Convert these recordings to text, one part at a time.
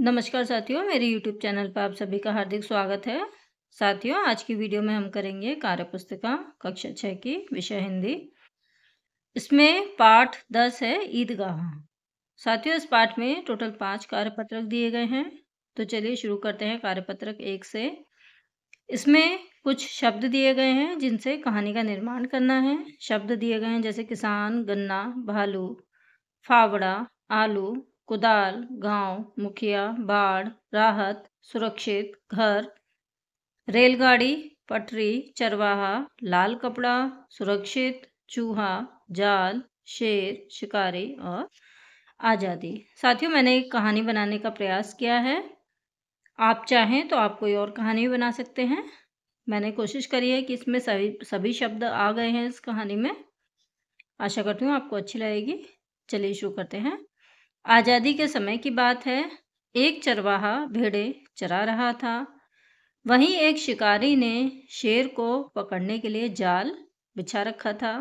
नमस्कार साथियों, मेरे YouTube चैनल पर आप सभी का हार्दिक स्वागत है। साथियों, आज की वीडियो में हम करेंगे कार्यपुस्तिका कक्षा 6 की विषय हिंदी। इसमें पाठ 10 है ईदगाह। साथियों, इस पाठ में टोटल 5 कार्यपत्रक दिए गए हैं। तो चलिए शुरू करते हैं कार्यपत्रक 1 से। इसमें कुछ शब्द दिए गए हैं जिनसे कहानी का निर्माण करना है। शब्द दिए गए हैं जैसे किसान, गन्ना, भालू, फावड़ा, आलू, कुदाल, गांव, मुखिया, बाढ़, राहत, सुरक्षित, घर, रेलगाड़ी, पटरी, चरवाहा, लाल कपड़ा, सुरक्षित, चूहा, जाल, शेर, शिकारी और आज़ादी। साथियों, मैंने एक कहानी बनाने का प्रयास किया है। आप चाहें तो आप कोई और कहानी भी बना सकते हैं। मैंने कोशिश करी है कि इसमें सभी शब्द आ गए हैं इस कहानी में। आशा करती हूँ आपको अच्छी लगेगी। चलिए शुरू करते हैं। आज़ादी के समय की बात है। एक चरवाहा भेड़ें चरा रहा था। वहीं एक शिकारी ने शेर को पकड़ने के लिए जाल बिछा रखा था।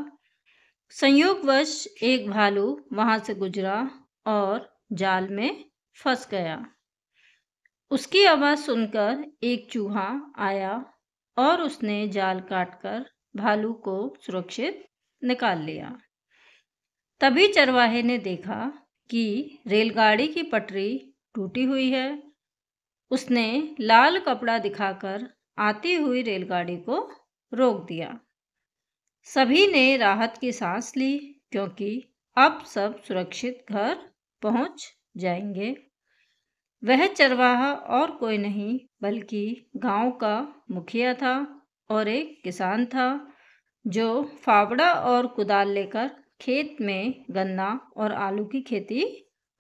संयोगवश एक भालू वहां से गुजरा और जाल में फंस गया। उसकी आवाज सुनकर एक चूहा आया और उसने जाल काटकर भालू को सुरक्षित निकाल लिया। तभी चरवाहे ने देखा कि रेलगाड़ी की पटरी टूटी हुई है। उसने लाल कपड़ा दिखाकर आती हुई रेलगाड़ी को रोक दिया। सभी ने राहत की सांस ली क्योंकि अब सब सुरक्षित घर पहुंच जाएंगे। वह चरवाहा और कोई नहीं बल्कि गांव का मुखिया था और एक किसान था जो फावड़ा और कुदाल लेकर खेत में गन्ना और आलू की खेती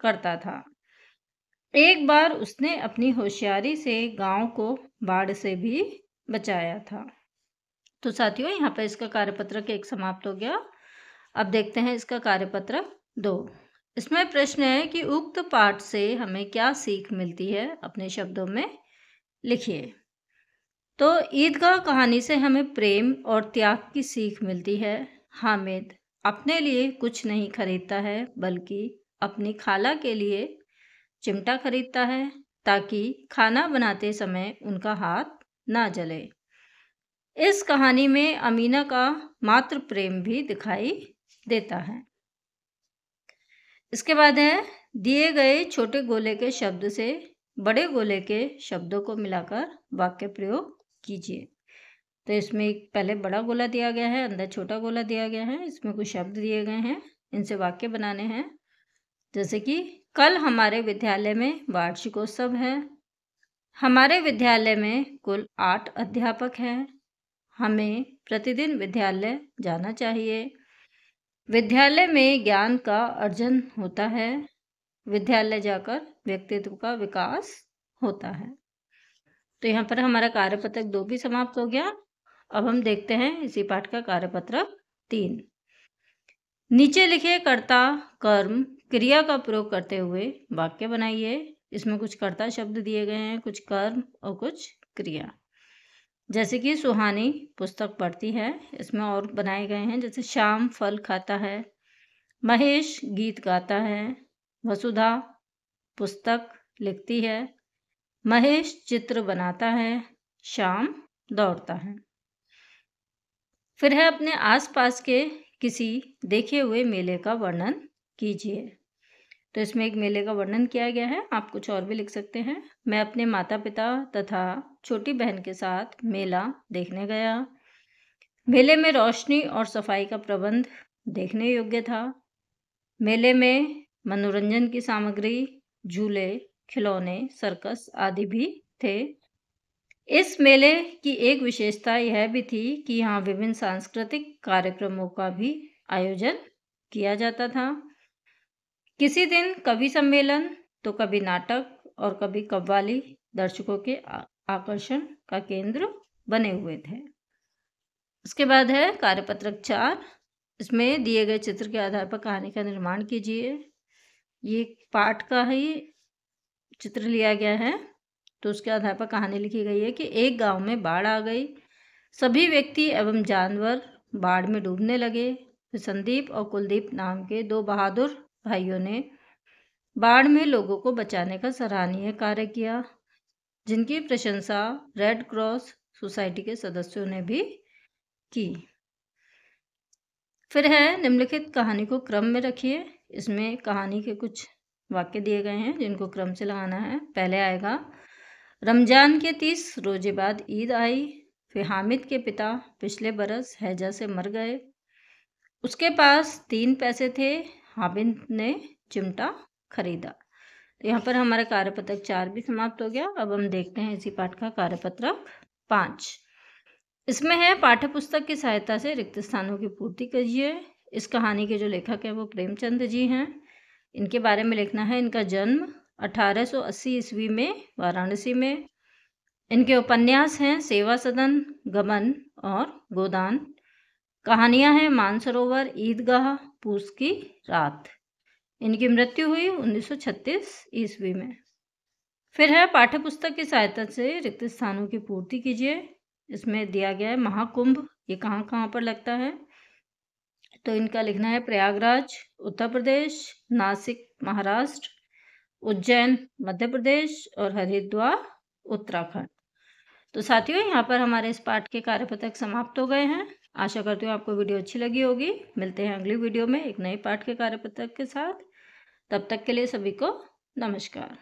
करता था। एक बार उसने अपनी होशियारी से गांव को बाढ़ से भी बचाया था। तो साथियों, यहाँ पर इसका कार्यपत्रक 1 समाप्त हो गया। अब देखते हैं इसका कार्यपत्रक 2। इसमें प्रश्न है कि उक्त पाठ से हमें क्या सीख मिलती है, अपने शब्दों में लिखिए। तो ईदगाह कहानी से हमें प्रेम और त्याग की सीख मिलती है। हामिद अपने लिए कुछ नहीं खरीदता है बल्कि अपनी खाला के लिए चिमटा खरीदता है ताकि खाना बनाते समय उनका हाथ ना जले। इस कहानी में अमीना का मातृ प्रेम भी दिखाई देता है। इसके बाद है दिए गए छोटे गोले के शब्द से बड़े गोले के शब्दों को मिलाकर वाक्य प्रयोग कीजिए। तो इसमें एक पहले बड़ा गोला दिया गया है, अंदर छोटा गोला दिया गया है। इसमें कुछ शब्द दिए गए हैं, इनसे वाक्य बनाने हैं। जैसे कि कल हमारे विद्यालय में वार्षिकोत्सव है। हमारे विद्यालय में कुल 8 अध्यापक हैं। हमें प्रतिदिन विद्यालय जाना चाहिए। विद्यालय में ज्ञान का अर्जन होता है। विद्यालय जाकर व्यक्तित्व का विकास होता है। तो यहाँ पर हमारा कार्यपत्रक 2 भी समाप्त हो गया। अब हम देखते हैं इसी पाठ का कार्यपत्रक 3। नीचे लिखे कर्ता कर्म क्रिया का प्रयोग करते हुए वाक्य बनाइए। इसमें कुछ कर्ता शब्द दिए गए हैं, कुछ कर्म और कुछ क्रिया। जैसे कि सुहानी पुस्तक पढ़ती है, इसमें और बनाए गए हैं। जैसे श्याम फल खाता है, महेश गीत गाता है, वसुधा पुस्तक लिखती है, महेश चित्र बनाता है, श्याम दौड़ता है। फिर है अपने आसपास के किसी देखे हुए मेले का वर्णन कीजिए। तो इसमें एक मेले का वर्णन किया गया है, आप कुछ और भी लिख सकते हैं। मैं अपने माता पिता तथा छोटी बहन के साथ मेला देखने गया। मेले में रोशनी और सफाई का प्रबंध देखने योग्य था। मेले में मनोरंजन की सामग्री, झूले, खिलौने, सर्कस आदि भी थे। इस मेले की एक विशेषता यह भी थी कि यहाँ विभिन्न सांस्कृतिक कार्यक्रमों का भी आयोजन किया जाता था। किसी दिन कवि सम्मेलन तो कभी नाटक और कभी कव्वाली दर्शकों के आकर्षण का केंद्र बने हुए थे। उसके बाद है कार्यपत्रक 4। इसमें दिए गए चित्र के आधार पर कहानी का निर्माण कीजिए। ये पाठ का ही चित्र लिया गया है, तो उसके आधार पर कहानी लिखी गई है कि एक गांव में बाढ़ आ गई। सभी व्यक्ति एवं जानवर बाढ़ में डूबने लगे। फिर संदीप और कुलदीप नाम के 2 बहादुर भाइयों ने बाढ़ में लोगों को बचाने का सराहनीय कार्य किया, जिनकी प्रशंसा रेड क्रॉस सोसाइटी के सदस्यों ने भी की। फिर है निम्नलिखित कहानी को क्रम में रखिए। इसमें कहानी के कुछ वाक्य दिए गए हैं जिनको क्रम से लगाना है। पहले आएगा, रमजान के 30 रोजे बाद ईद आई। फिर हामिद के पिता पिछले बरस हैजा से मर गए। उसके पास 3 पैसे थे। हामिद ने चिमटा खरीदा। तो यहाँ पर हमारा कार्यपत्रक 4 भी समाप्त हो गया। अब हम देखते हैं इसी पाठ का कार्यपत्रक 5। इसमें है, पाठ्य पुस्तक की सहायता से रिक्त स्थानों की पूर्ति कीजिए। इस कहानी के जो लेखक हैं वो प्रेमचंद जी हैं। इनके बारे में लिखना है। इनका जन्म 1880 ईस्वी में वाराणसी में। इनके उपन्यास हैं सेवा सदन, गमन और गोदान। कहानियां हैं मानसरोवर, ईदगाह, पूस की रात। इनकी मृत्यु हुई 1936 ईस्वी में। फिर है, पाठ्य पुस्तक की सहायता से रिक्त स्थानों की पूर्ति कीजिए। इसमें दिया गया है महाकुंभ, ये कहाँ कहाँ पर लगता है। तो इनका लिखना है प्रयागराज उत्तर प्रदेश, नासिक महाराष्ट्र, उज्जैन मध्य प्रदेश और हरिद्वार उत्तराखंड। तो साथियों, यहाँ पर हमारे इस पाठ के कार्यपत्रक समाप्त हो गए हैं। आशा करती हूँ आपको वीडियो अच्छी लगी होगी। मिलते हैं अगली वीडियो में एक नए पाठ के कार्यपत्रक के साथ। तब तक के लिए सभी को नमस्कार।